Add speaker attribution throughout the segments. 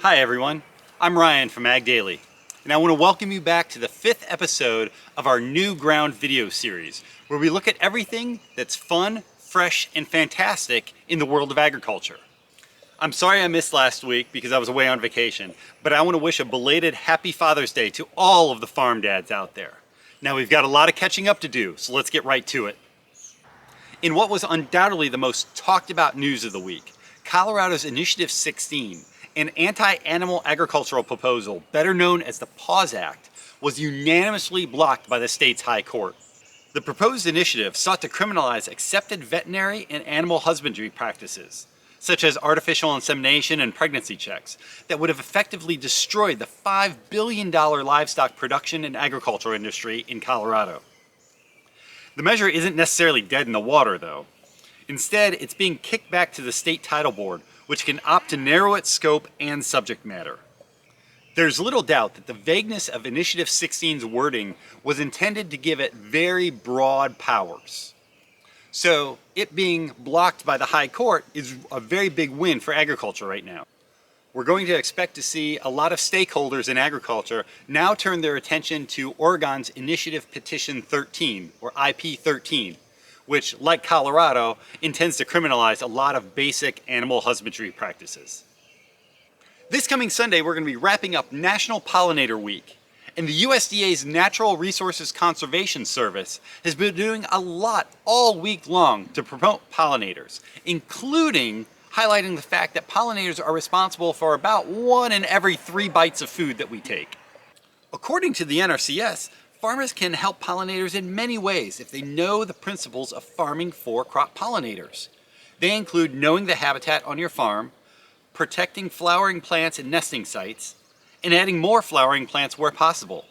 Speaker 1: Hi everyone, I'm Ryan from AGDAILY, and I want to welcome you back to the 5th episode of our New Ground video series, where we look at everything that's fun, fresh, and fantastic in the world of agriculture. I'm sorry I missed last week because I was away on vacation, but I want to wish a belated Happy Father's Day to all of the farm dads out there. Now we've got a lot of catching up to do, so let's get right to it. In what was undoubtedly the most talked about news of the week, Colorado's Initiative 16, an anti-animal agricultural proposal, better known as the PAWS Act, was unanimously blocked by the state's high court. The proposed initiative sought to criminalize accepted veterinary and animal husbandry practices, such as artificial insemination and pregnancy checks, that would have effectively destroyed the $5 billion livestock production and agriculture industry in Colorado. The measure isn't necessarily dead in the water, though. Instead, it's being kicked back to the state title board, which can opt to narrow its scope and subject matter. There's little doubt that the vagueness of Initiative 16's wording was intended to give it very broad powers. So, it being blocked by the High Court is a very big win for agriculture right now. We're going to expect to see a lot of stakeholders in agriculture now turn their attention to Oregon's Initiative Petition 13, or IP 13, which, like Colorado, intends to criminalize a lot of basic animal husbandry practices. This coming Sunday, we're going to be wrapping up National Pollinator Week, and the USDA's Natural Resources Conservation Service has been doing a lot all week long to promote pollinators, including highlighting the fact that pollinators are responsible for about 1 in every 3 bites of food that we take. According to the NRCS, farmers can help pollinators in many ways if they know the principles of farming for crop pollinators. They include knowing the habitat on your farm, protecting flowering plants and nesting sites, and adding more flowering plants where possible.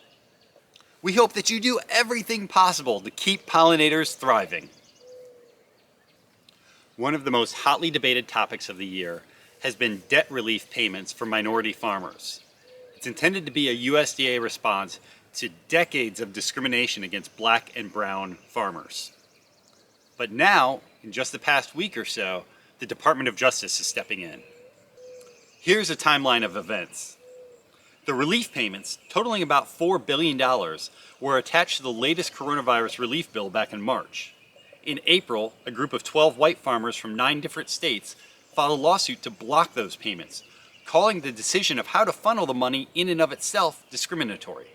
Speaker 1: We hope that you do everything possible to keep pollinators thriving. One of the most hotly debated topics of the year has been debt relief payments for minority farmers. It's intended to be a USDA response to decades of discrimination against black and brown farmers. But now, in just the past week or so, the Department of Justice is stepping in. Here's a timeline of events. The relief payments, totaling about $4 billion, were attached to the latest coronavirus relief bill back in March. In April, a group of 12 white farmers from 9 different states filed a lawsuit to block those payments, calling the decision of how to funnel the money in and of itself discriminatory.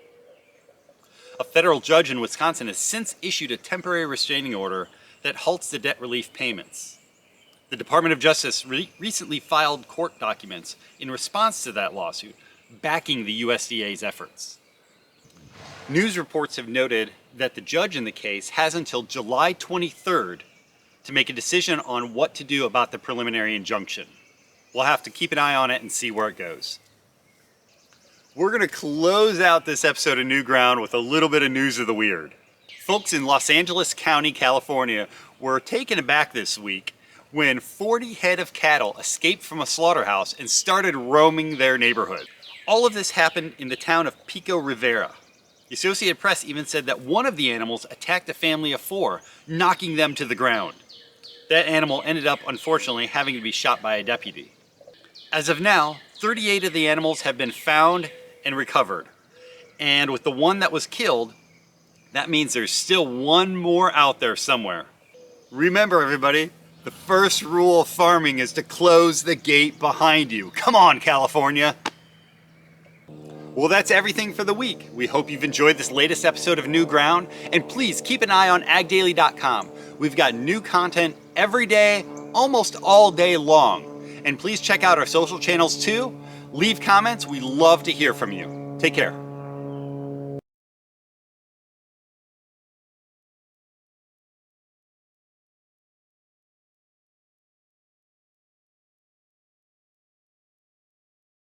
Speaker 1: A federal judge in Wisconsin has since issued a temporary restraining order that halts the debt relief payments. The Department of Justice recently filed court documents in response to that lawsuit, backing the USDA's efforts. News reports have noted that the judge in the case has until July 23rd to make a decision on what to do about the preliminary injunction. We'll have to keep an eye on it and see where it goes. We're going to close out this episode of New Ground with a little bit of news of the weird. Folks in Los Angeles County, California were taken aback this week when 40 head of cattle escaped from a slaughterhouse and started roaming their neighborhood. All of this happened in the town of Pico Rivera. The Associated Press even said that one of the animals attacked a family of 4, knocking them to the ground. That animal ended up, unfortunately, having to be shot by a deputy. As of now, 38 of the animals have been found and recovered. And with the one that was killed, that means there's still one more out there somewhere. Remember, everybody, the first rule of farming is to close the gate behind you. Come on, California! Well, that's everything for the week. We hope you've enjoyed this latest episode of New Ground, and please keep an eye on agdaily.com. We've got new content every day, almost all day long. And please check out our social channels too. Leave comments, we love to hear from you. Take care.